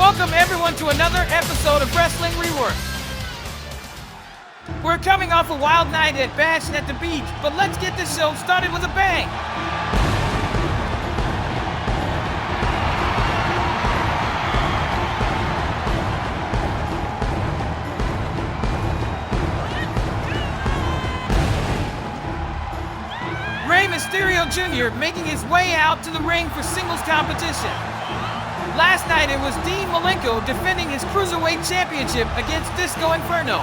Welcome everyone to another episode of Wrestling Rework. We're coming off a wild night at Bash at the Beach, but let's get this show started with a bang. Rey Mysterio Jr. making his way out to the ring for singles competition. Last night it was Dean Malenko defending his Cruiserweight Championship against Disco Inferno.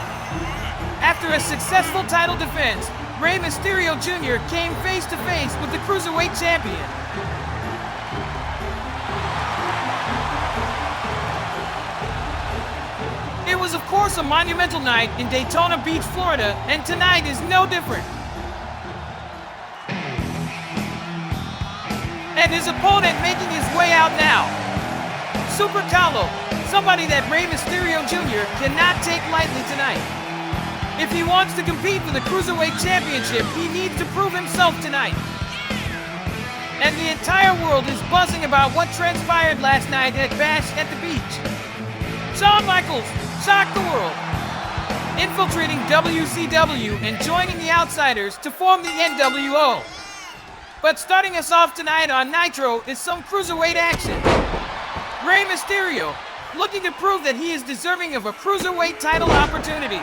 After a successful title defense, Rey Mysterio Jr. came face to face with the Cruiserweight Champion. It was of course a monumental night in Daytona Beach, Florida, and tonight is no different. And his opponent making his way out now. Super Calo, somebody that Rey Mysterio Jr. cannot take lightly tonight. If he wants to compete for the Cruiserweight Championship, he needs to prove himself tonight. And the entire world is buzzing about what transpired last night at Bash at the Beach. Shawn Michaels shocked the world, infiltrating WCW and joining the Outsiders to form the NWO. But starting us off tonight on Nitro is some Cruiserweight action. Rey Mysterio, looking to prove that he is deserving of a Cruiserweight title opportunity.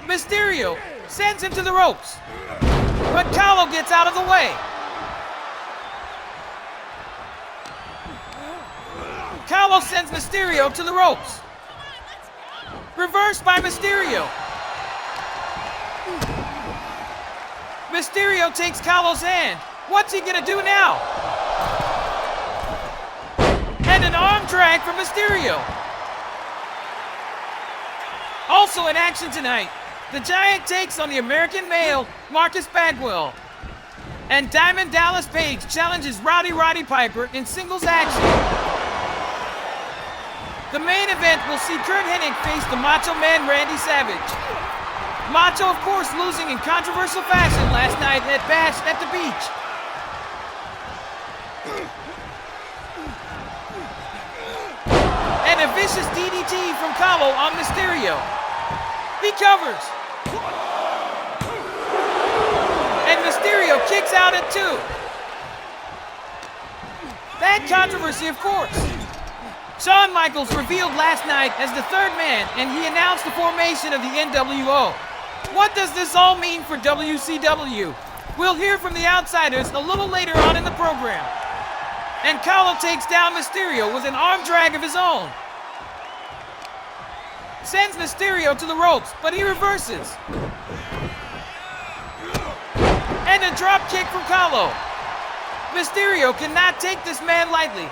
Mysterio sends him to the ropes, but Calo gets out of the way. Calo sends Mysterio to the ropes. Reversed by Mysterio. Mysterio takes Calo's hand. What's he gonna do now? And an arm drag from Mysterio. Also in action tonight, the Giant takes on the American male, Marcus Bagwell. And Diamond Dallas Page challenges Rowdy Roddy Piper in singles action. The main event will see Curt Hennig face the Macho Man Randy Savage. Macho, of course, losing in controversial fashion last night at Bash at the Beach. And a vicious DDT from Calo on Mysterio. He covers. And Mysterio kicks out at 2. That controversy, of course. Shawn Michaels revealed last night as the third man, and he announced the formation of the NWO. What does this all mean for WCW? We'll hear from the Outsiders a little later on in the program. And Calo takes down Mysterio with an arm drag of his own. Sends Mysterio to the ropes, but he reverses. And a drop kick from Calo. Mysterio cannot take this man lightly.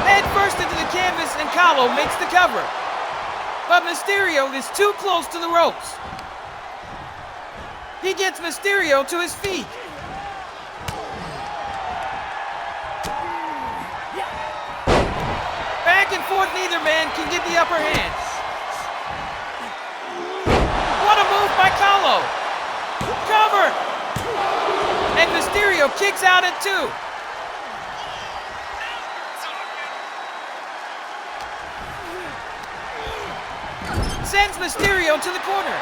Head first into the canvas and Calo makes the cover. But Mysterio is too close to the ropes. He gets Mysterio to his feet. Back and forth, neither man can get the upper hand. What a move by Calo. Cover. And Mysterio kicks out at 2. Sends Mysterio to the corner.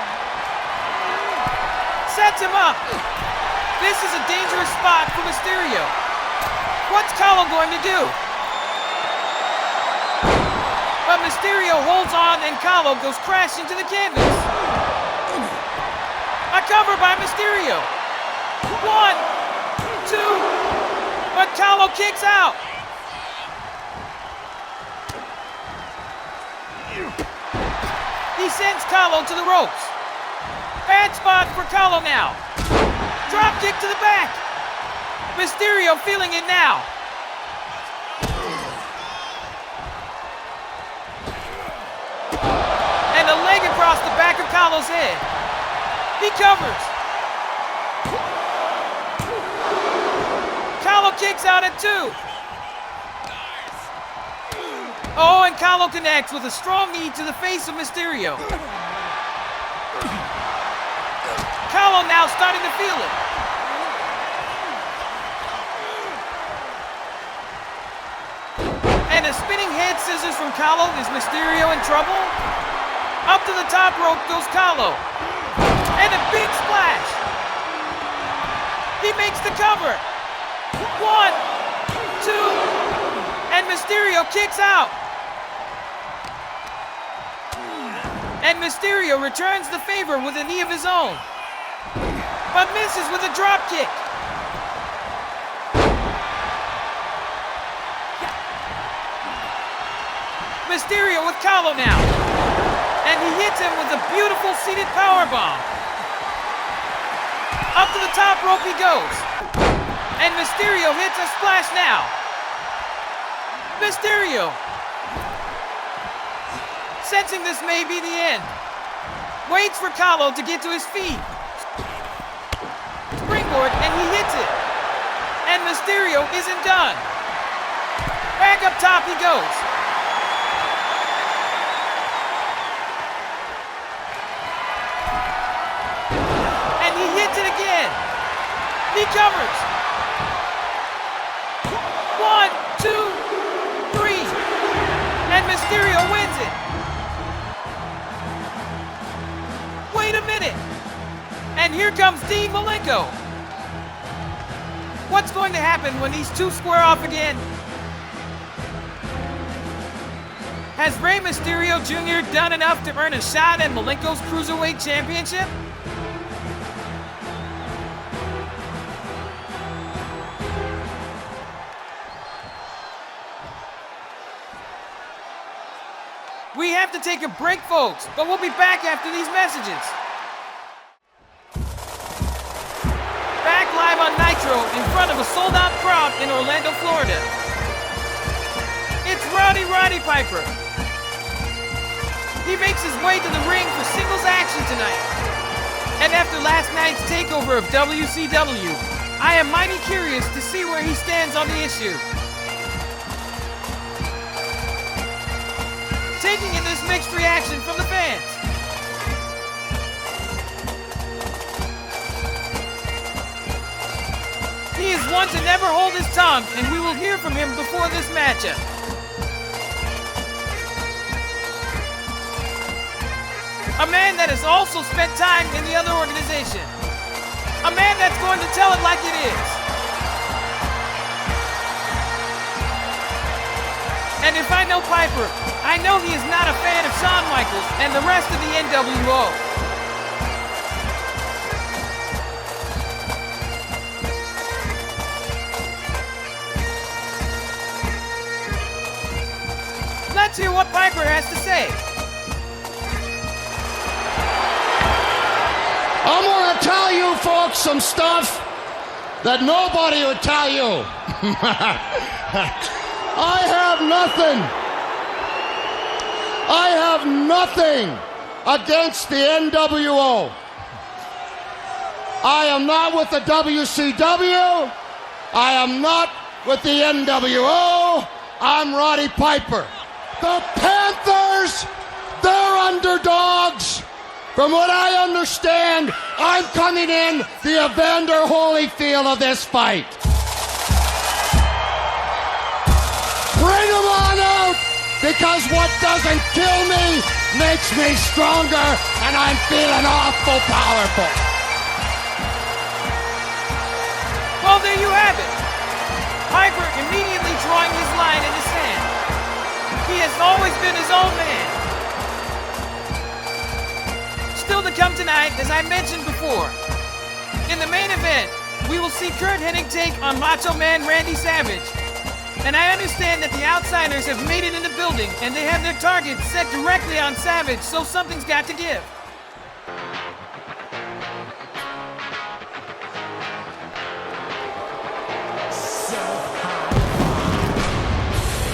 Sets him up. This is a dangerous spot for Mysterio. What's Calo going to do? But Mysterio holds on and Calo goes crashing to the canvas. A cover by Mysterio. 1, 2, but Calo kicks out. He sends Calo to the ropes. Bad spot for Calo now. Drop kick to the back. Mysterio feeling it now. And a leg across the back of Calo's head. He covers. Calo kicks out at 2. Oh, and Calo connects with a strong knee to the face of Mysterio. Calo now starting to feel it. And a spinning head scissors from Calo. Is Mysterio in trouble? Up to the top rope goes Calo. And a big splash. He makes the cover. 1, 2, and Mysterio kicks out. And Mysterio returns the favor with a knee of his own, but misses with a drop kick. Mysterio with Calo now, and he hits him with a beautiful seated powerbomb. Up to the top rope he goes, and Mysterio hits a splash now. Mysterio, sensing this may be the end, waits for Calo to get to his feet. Springboard, and he hits it. And Mysterio isn't done. Back up top he goes. And he hits it again. He covers. 1, 2, 3. And Mysterio wins it. Wait a minute. And here comes Dean Malenko. What's going to happen when these two square off again? Has Rey Mysterio Jr. done enough to earn a shot at Malenko's Cruiserweight Championship? We have to take a break, folks, but we'll be back after these messages. Back live on Nitro in front of a sold-out crowd in Orlando, Florida. It's Rowdy Roddy Piper. He makes his way to the ring for singles action tonight. And after last night's takeover of WCW, I am mighty curious to see where he stands on the issue. Taking in this mixed reaction from the fans. He is one to never hold his tongue, and we will hear from him before this matchup. A man that has also spent time in the other organization. A man that's going to tell it like it is. And if I know Piper, I know he is not a fan of Shawn Michaels and the rest of the NWO. Let's hear what Piper has to say. I'm gonna tell you folks some stuff that nobody would tell you. I have nothing against the NWO. I am not with the WCW. I am not with the NWO. I'm Roddy Piper. The Panthers, they're underdogs. From what I understand, I'm coming in the Evander Holyfield of this fight. Bring them on out, because what doesn't kill me makes me stronger, and I'm feeling awful powerful. Well, there you have it. Piper immediately drawing his line in the sand. He has always been his own man. Still to come tonight, as I mentioned before. In the main event, we will see Curt Hennig take on Macho Man Randy Savage. And I understand that the outsiders have made it in the building and they have their targets set directly on Savage, so something's got to give.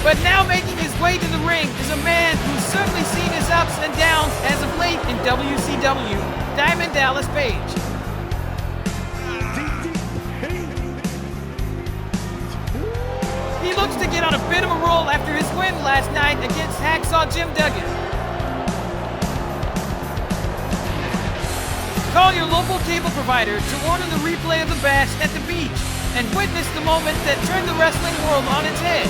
But now making his way to the ring is a man who's certainly seen his ups and downs as of late in WCW, Diamond Dallas Page. He looks to get on a bit of a roll after his win last night against Hacksaw Jim Duggan. Call your local cable provider to order the replay of the bash at the beach and witness the moment that turned the wrestling world on its head.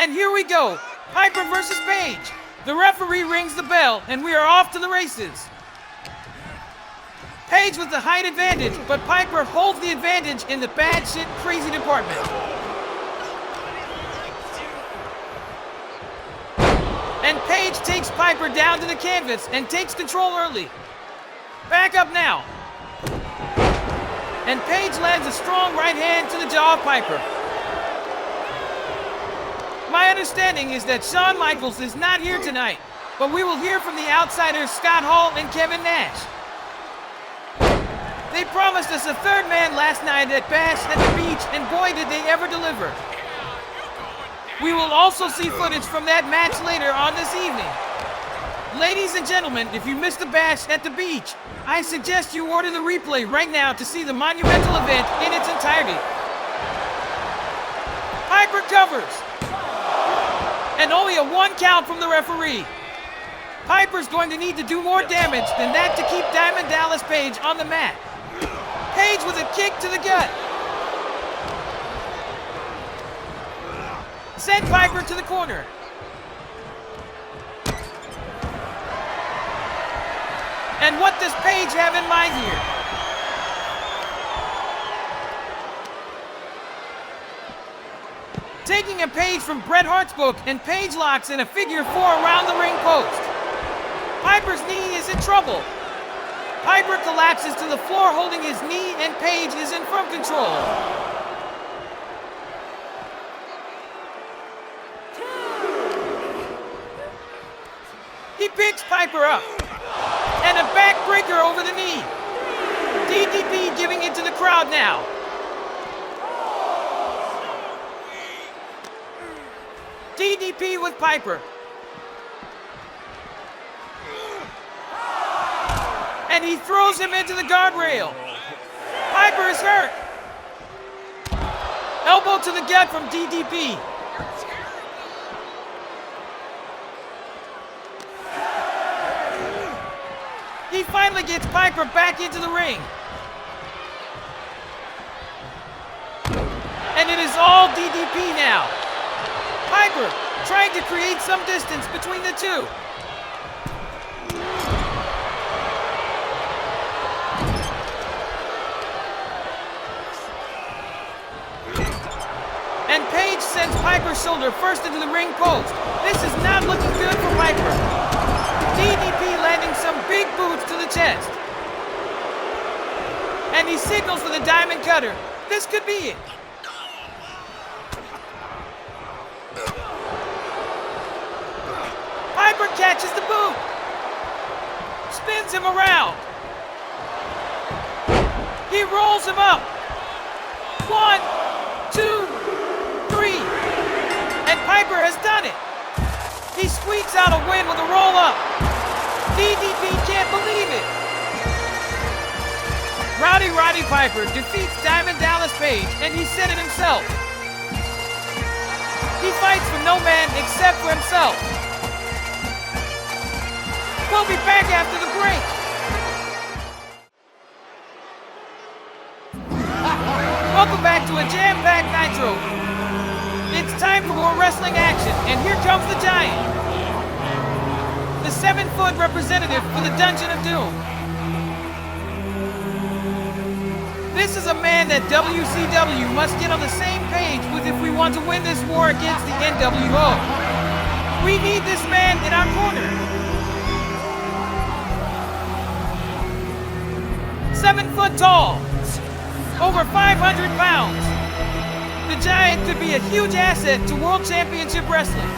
And here we go. Piper versus Page. The referee rings the bell, and we are off to the races. Page with the height advantage, but Piper holds the advantage in the bad shit crazy department. And Page takes Piper down to the canvas and takes control early. Back up now. And Page lands a strong right hand to the jaw of Piper. My understanding is that Shawn Michaels is not here tonight, but we will hear from the outsiders Scott Hall and Kevin Nash. They promised us a third man last night at Bash at the Beach, and boy did they ever deliver. We will also see footage from that match later on this evening. Ladies and gentlemen, if you missed the Bash at the Beach, I suggest you order the replay right now to see the monumental event in its entirety. Piper covers. And only a 1 count from the referee. Piper's going to need to do more damage than that to keep Diamond Dallas Page on the mat. Page with a kick to the gut. Send Piper to the corner. And what does Page have in mind here? Taking a page from Bret Hart's book, and Page locks in a figure 4 around the ring post. Piper's knee is in trouble. Piper collapses to the floor holding his knee, and Page is in firm control. He picks Piper up. And a backbreaker over the knee. DDP giving it to the crowd now. DDP with Piper. And he throws him into the guardrail. Piper is hurt. Elbow to the gut from DDP. He finally gets Piper back into the ring. And it is all DDP now. Piper trying to create some distance between the two. And Page sends Piper's shoulder first into the ring post. This is not looking good for Piper. DDP landing some big boots to the chest. And he signals for the diamond cutter. This could be it. Piper catches the boot. Spins him around. He rolls him up. 1, 2, 3. And Piper has done it. He squeaks out a win with a roll-up. DDP can't believe it. Rowdy Roddy Piper defeats Diamond Dallas Page, and he said it himself. He fights for no man except for himself. We'll be back after the break. Welcome back to a jam-packed Nitro. It's time for more wrestling action, and here comes the Giant. The 7-foot representative for the Dungeon of Doom. This is a man that WCW must get on the same page with if we want to win this war against the NWO. We need this man in our corner. 7 foot tall, over 500 pounds. The Giant could be a huge asset to World Championship Wrestling.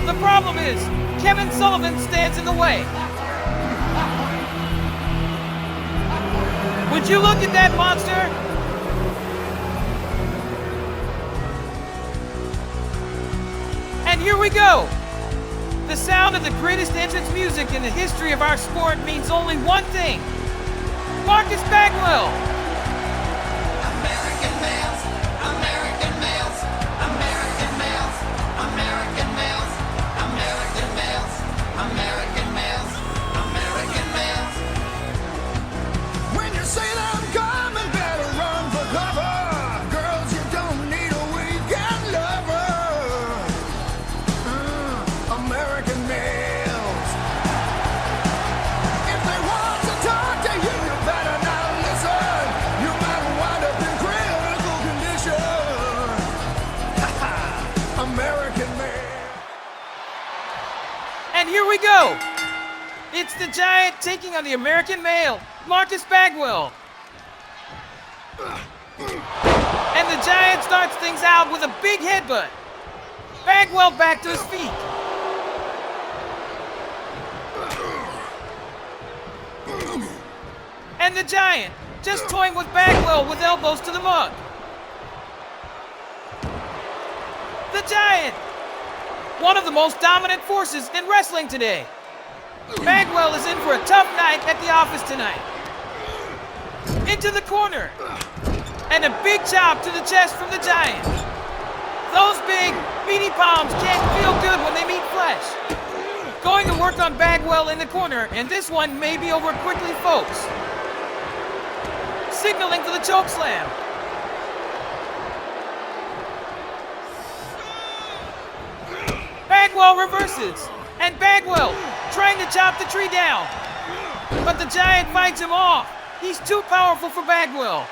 The problem is, Kevin Sullivan stands in the way. Would you look at that monster? And here we go. The sound of the greatest entrance music in the history of our sport means only one thing. Marcus Bagwell. American males, American males, American males, American males, American males, American males, American males. When you say that I'm coming, better run for cover. Girls, you don't need a weekend lover. And here we go. It's the Giant taking on the American male, Marcus Bagwell. And the Giant starts things out with a big headbutt. Bagwell back to his feet. And the Giant just toying with Bagwell with elbows to the mug. The Giant, one of the most dominant forces in wrestling today. Bagwell is in for a tough night at the office tonight. Into the corner. And a big chop to the chest from the Giant. Those big, meaty palms can't feel good when they meet flesh. Going to work on Bagwell in the corner, and this one may be over quickly, folks. Signaling for the choke slam. Bagwell reverses, and Bagwell trying to chop the tree down. But the Giant fights him off. He's too powerful for Bagwell.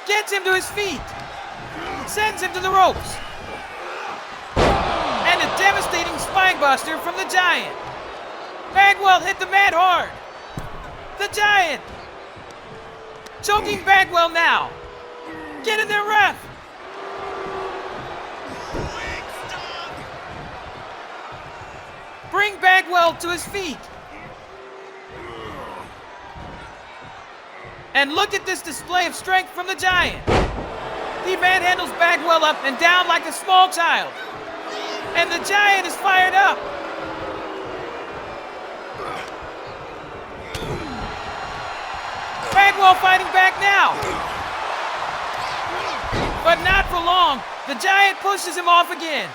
Gets him to his feet. Sends him to the ropes. And a devastating spine buster from the Giant. Bagwell hit the mat hard. The Giant. Choking Bagwell now. Get in there, ref. Bring Bagwell to his feet. And look at this display of strength from the Giant. He manhandles Bagwell up and down like a small child. And the Giant is fired up. Bagwell fighting back now. But not for long. The Giant pushes him off again.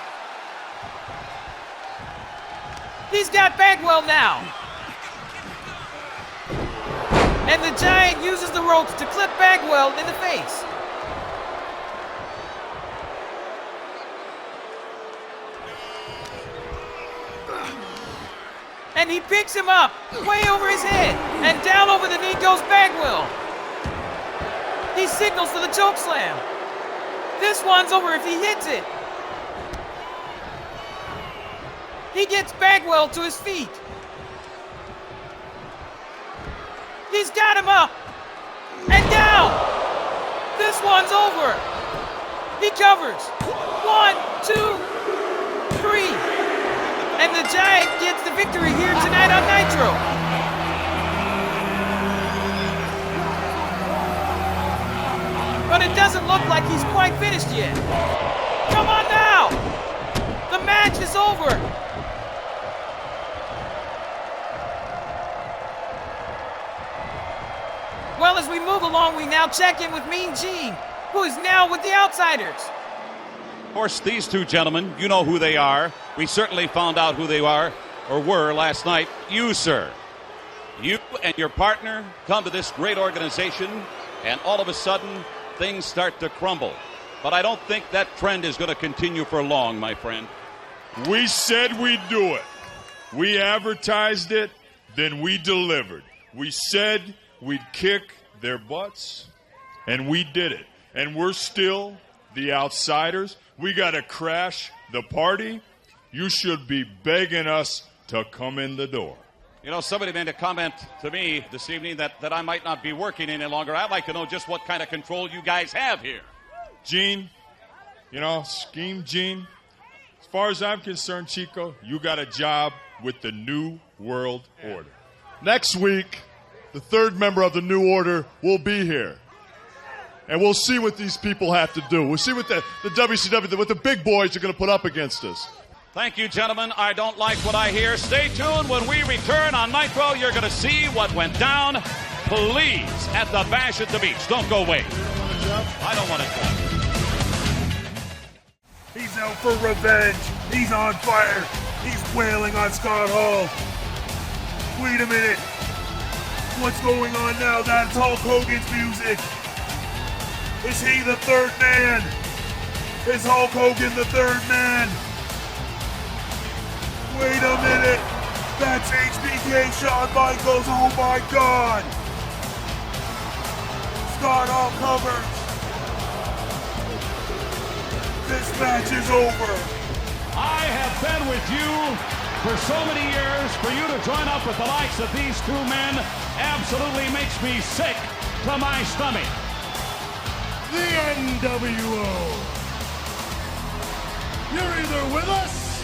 He's got Bagwell now. And the Giant uses the ropes to clip Bagwell in the face. And he picks him up, way over his head, and down over the knee goes Bagwell. He signals for the choke slam. This one's over if he hits it. He gets Bagwell to his feet. He's got him up and down. This one's over. He covers. 1, 2, 3. And the Giant gets the victory here tonight on Nitro. But it doesn't look like he's quite finished yet. Come on now. The match is over. Well, as we move along, we now check in with Mean Gene, who is now with the Outsiders. Of course, these two gentlemen, you know who they are. We certainly found out who they are, or were, last night. You, sir. You and your partner come to this great organization, and all of a sudden, things start to crumble. But I don't think that trend is going to continue for long, my friend. We said we'd do it. We advertised it, then we delivered. We said we'd kick their butts, and we did it. And we're still the Outsiders. We got to crash the party. You should be begging us to come in the door. You know, somebody made a comment to me this evening that I might not be working any longer. I'd like to know just what kind of control you guys have here. Gene, you know, Scheme Gene, as far as I'm concerned, Chico, you got a job with the New World Order. Next week, the third member of the New Order will be here. And we'll see what these people have to do. We'll see what the WCW, what the big boys are going to put up against us. Thank you, gentlemen. I don't like what I hear. Stay tuned. When we return on Nitro, you're going to see what went down. Please, at the Bash at the Beach. Don't go away. I don't want to jump. He's out for revenge. He's on fire. He's wailing on Scott Hall. Wait a minute. What's going on now? That's Hulk Hogan's music. Is he the third man? Is Hulk Hogan the third man? Wait a minute. That's HBK Shawn Michaels. Oh my God. Scott Hall covers. This match is over. I have been with you for so many years. For you to join up with the likes of these two men absolutely makes me sick to my stomach. The NWO. You're either with us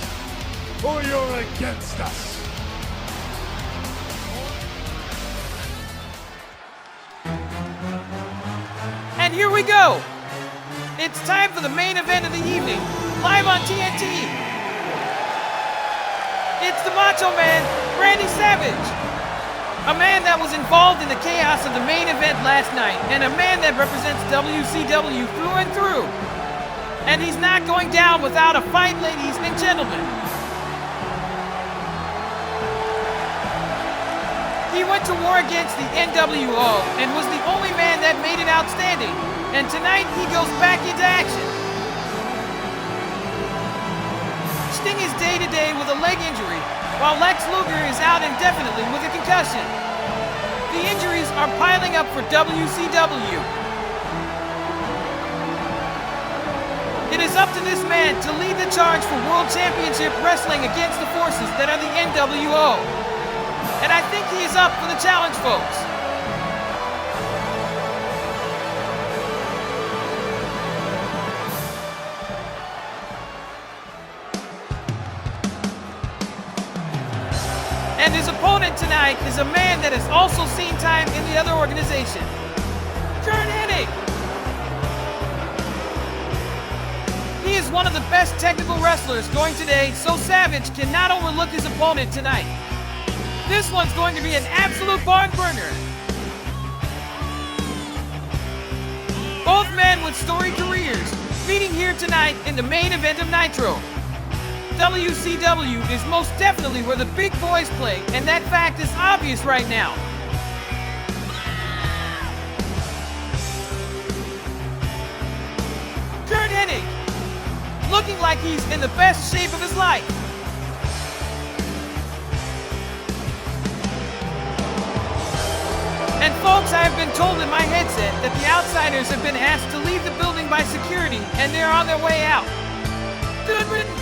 or you're against us. And here we go. It's time for the main event of the evening, live on TNT. It's the Macho Man, Randy Savage. A man that was involved in the chaos of the main event last night, and a man that represents WCW through and through. And he's not going down without a fight, ladies and gentlemen. He went to war against the NWO and was the only man that made it outstanding. And tonight he goes back into action. Sting is day-to-day with a leg injury, while Lex Luger is out indefinitely with a concussion. The injuries are piling up for WCW. It is up to this man to lead the charge for World Championship Wrestling against the forces that are the NWO. And I think he is up for the challenge, folks. And his opponent tonight is a man that has also seen time in the other organization, Curt Hennig. He is one of the best technical wrestlers going today, so Savage cannot overlook his opponent tonight. This one's going to be an absolute barn burner. Both men with storied careers meeting here tonight in the main event of Nitro. WCW is most definitely where the big boys play, and that fact is obvious right now. Curt Hennig, looking like he's in the best shape of his life. And folks, I have been told in my headset that the Outsiders have been asked to leave the building by security, and they're on their way out. Good riddance.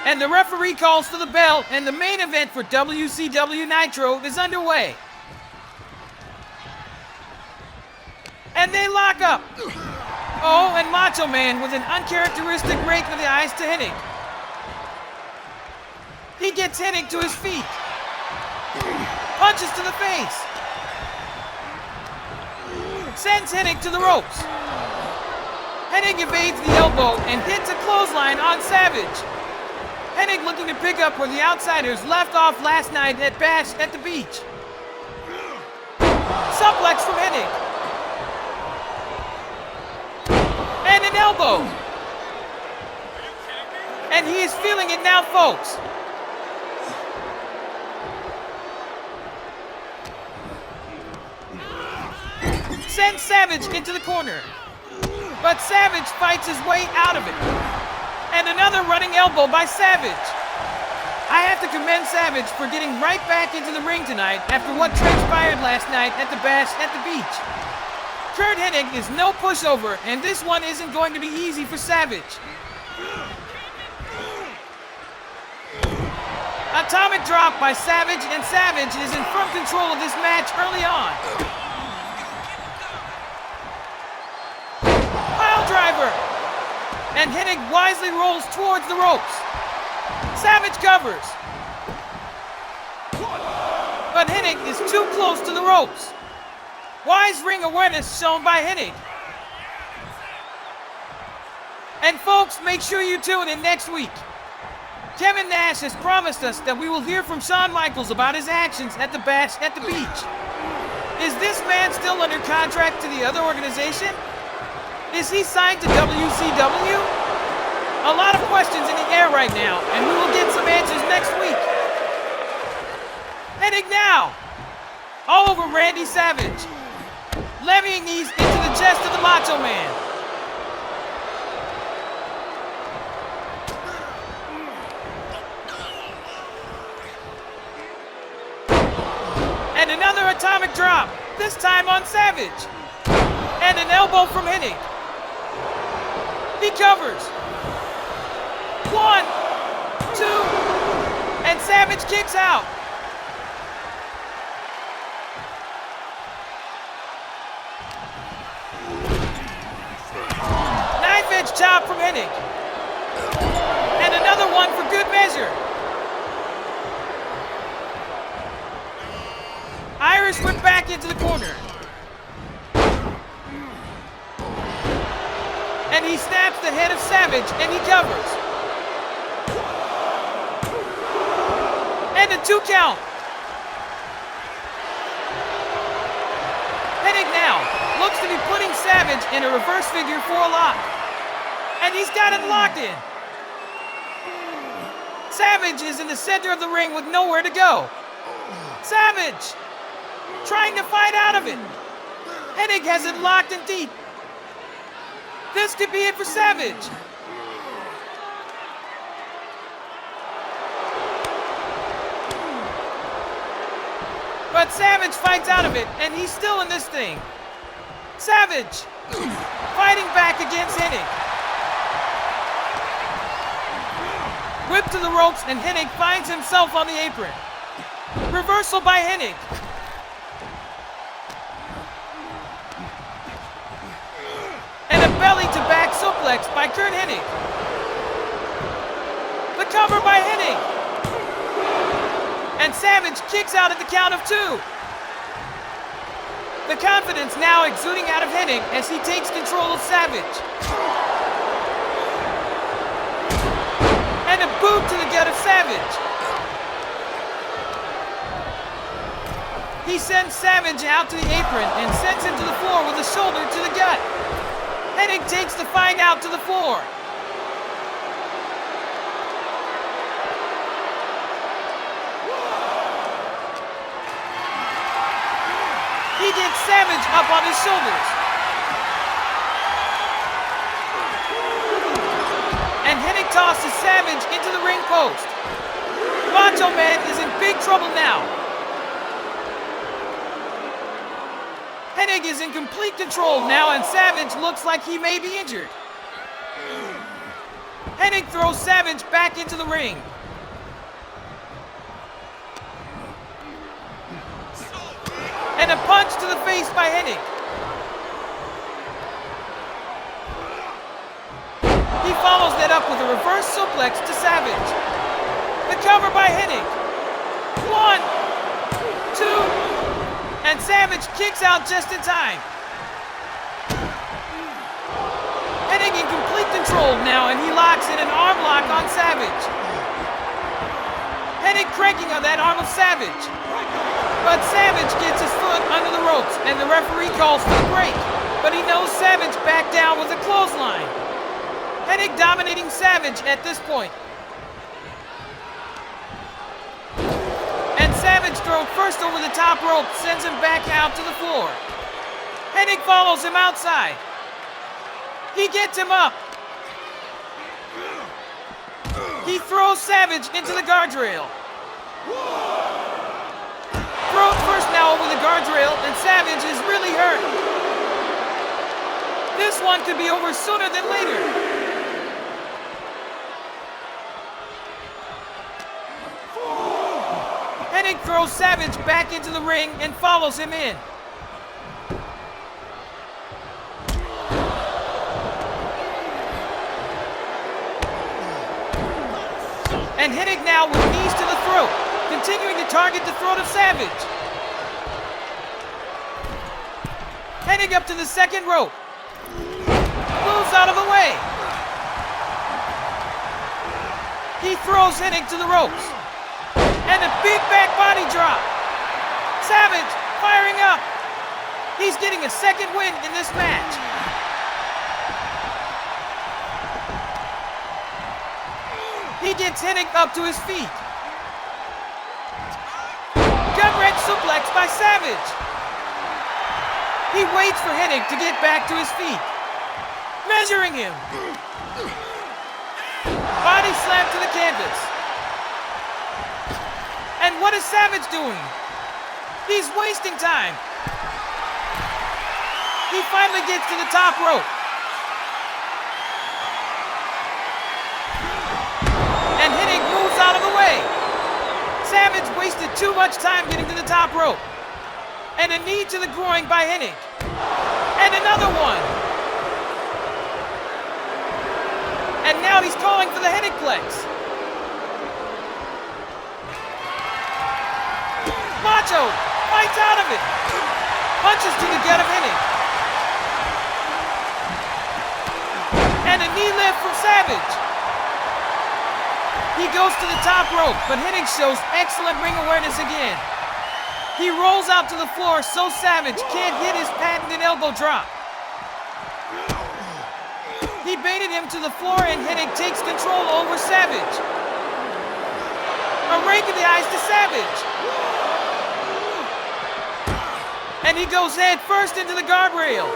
And the referee calls to the bell, and the main event for WCW Nitro is underway. And they lock up. Oh, and Macho Man with an uncharacteristic rake of the eyes to Hennig. He gets Hennig to his feet. Punches to the face. Sends Hennig to the ropes. Hennig evades the elbow and hits a clothesline on Savage. Hennig looking to pick up where the Outsiders left off last night at Bash at the Beach. Suplex from Hennig. And an elbow. And he is feeling it now, folks. Sends Savage into the corner. But Savage fights his way out of it. And another running elbow by Savage. I have to commend Savage for getting right back into the ring tonight after what transpired last night at the Bash at the Beach. Curt Hennig is no pushover, and this one isn't going to be easy for Savage. Atomic drop by Savage, and Savage is in firm control of this match early on. Pile driver! And Hennig wisely rolls towards the ropes. Savage covers. But Hennig is too close to the ropes. Wise ring awareness shown by Hennig. And folks, make sure you tune in next week. Kevin Nash has promised us that we will hear from Shawn Michaels about his actions at the Bash at the Beach. Is this man still under contract to the other organization? Is he signed to WCW? A lot of questions in the air right now, and we will get some answers next week. Hennig now, all over Randy Savage, levying these into the chest of the Macho Man. And another atomic drop, this time on Savage. And an elbow from Hennig. He covers. 1, 2, and Savage kicks out. Knife edge chop from Hennig. And another one for good measure. Irish whip back into the corner. And he snaps the head of Savage and he covers. And a 2 count. Hennig now looks to be putting Savage in a reverse figure 4 lock. And he's got it locked in. Savage is in the center of the ring with nowhere to go. Savage trying to fight out of it. Hennig has it locked in deep. This could be it for Savage. But Savage fights out of it, and he's still in this thing. Savage fighting back against Hennig. Whip to the ropes, and Hennig finds himself on the apron. Reversal by Hennig. And a belly-to-back suplex by Curt Hennig. The cover by Hennig. And Savage kicks out at the count of 2. The confidence now exuding out of Hennig as he takes control of Savage. And a boot to the gut of Savage. He sends Savage out to the apron and sends him to the floor with a shoulder to the gut. Hennig takes the fight out to the floor. He gets Savage up on his shoulders. And Hennig tosses Savage into the ring post. Macho Man is in big trouble now. Hennig is in complete control now, and Savage looks like he may be injured. Hennig throws Savage back into the ring. And a punch to the face by Hennig. He follows that up with a reverse suplex to Savage. The cover by Hennig. 1, 2, and Savage kicks out just in time. Hennig in complete control now, and he locks in an arm lock on Savage. Hennig cranking on that arm of Savage. But Savage gets his foot under the ropes, and the referee calls for the break. But he knows Savage back down with a clothesline. Hennig dominating Savage at this point. And Savage thrown first over the top rope, sends him back out to the floor. Hennig follows him outside. He gets him up. He throws Savage into the guardrail. Thrown first now over the guardrail, and Savage is really hurt. This one could be over sooner than later. Hennig throws Savage back into the ring and follows him in. And Hennig now with knees to the throat, continuing to target the throat of Savage. Hennig up to the second rope. Moves out of the way. He throws Hennig to the ropes. And a big back body drop. Savage firing up. He's getting a second win in this match. He gets Hennig up to his feet. Gut-wrench suplex by Savage. He waits for Hennig to get back to his feet. Measuring him. Body slam to the canvas. And what is Savage doing? He's wasting time. He finally gets to the top rope. And Hennig moves out of the way. Savage wasted too much time getting to the top rope. And a knee to the groin by Hennig. And another one. And now he's calling for the Hennigplex. Macho fights out of it. Punches to the gut of Hennig. And a knee lift from Savage. He goes to the top rope, but Hennig shows excellent ring awareness again. He rolls out to the floor so Savage can't hit his patented elbow drop. He baited him to the floor and Hennig takes control over Savage. A rake in the eyes to Savage. And he goes head first into the guardrail.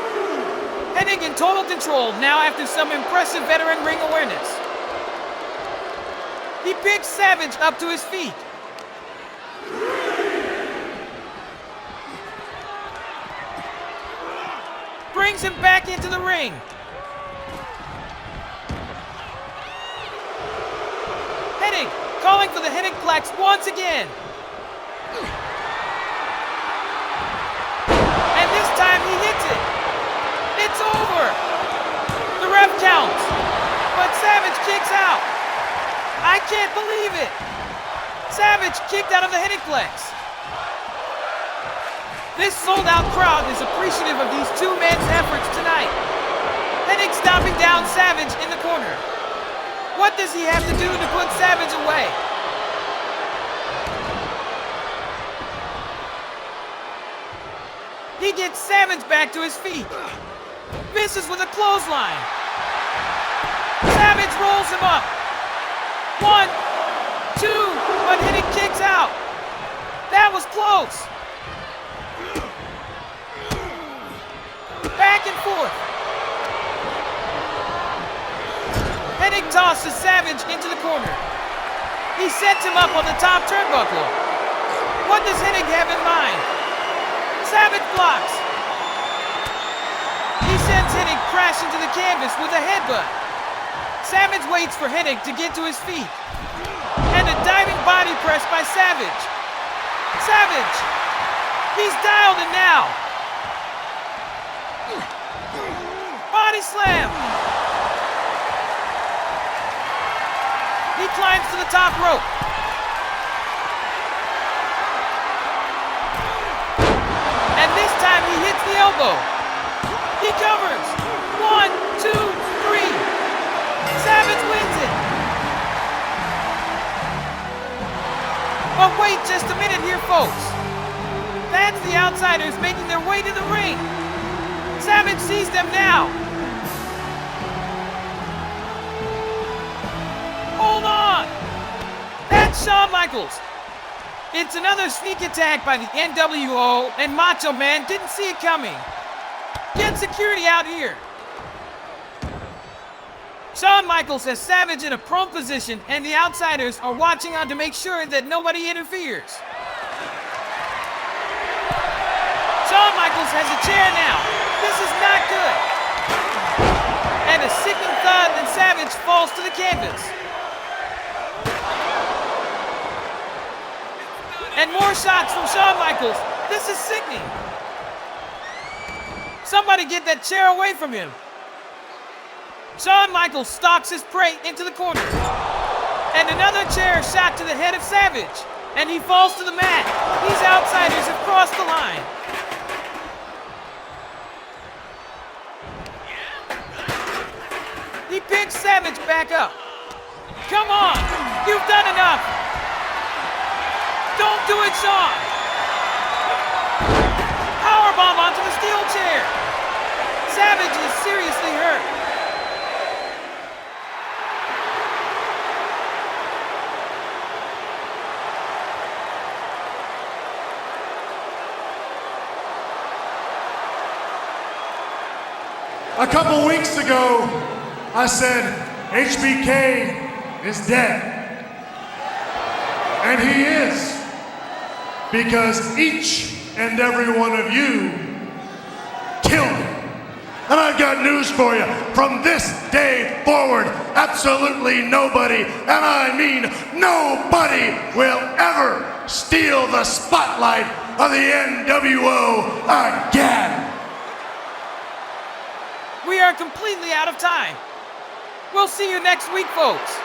Hennig in total control now after some impressive veteran ring awareness. He picks Savage up to his feet. Brings him back into the ring. Hennig calling for the Hennigplex once again. And this time he hits it. It's over. The ref counts. But Savage kicks out. I can't believe it. Savage kicked out of the Hennigplex. This sold-out crowd is appreciative of these two men's efforts tonight. Hennig stomping down Savage in the corner. What does he have to do to put Savage away? He gets Savage back to his feet. Misses with a clothesline. Savage rolls him up. 1, 2, but Hennig kicks out. That was close. Back and forth. Hennig tosses Savage into the corner. He sets him up on the top turnbuckle. What does Hennig have in mind? Savage blocks. He sends Hennig crashing to the canvas with a headbutt. Savage waits for Hennig to get to his feet. And a diving body press by Savage. Savage. He's dialed in now. Body slam. He climbs to the top rope. And this time he hits the elbow. He covers. 1, 2, 3. Savage wins it. But wait just a minute here, folks. That's the Outsiders making their way to the ring. Savage sees them now. Hold on. That's Shawn Michaels. It's another sneak attack by the NWO, and Macho Man didn't see it coming. Get security out here. Shawn Michaels has Savage in a prone position, and the Outsiders are watching on to make sure that nobody interferes. Shawn Michaels has a chair now. This is not good. And a sickening thud, and Savage falls to the canvas. And more shots from Shawn Michaels. This is sickening. Somebody get that chair away from him. Shawn Michaels stalks his prey into the corner. And another chair shot to the head of Savage. And he falls to the mat. These Outsiders have crossed the line. He picks Savage back up. Come on, you've done enough. Don't do it, Shawn. Powerbomb onto the steel chair. Savage is seriously hurt. A couple weeks ago, I said, HBK is dead. And he is. because each and every one of you killed me. And I've got news for you. From this day forward, absolutely nobody, and I mean nobody, will ever steal the spotlight of the NWO again. We are completely out of time. We'll see you next week, folks.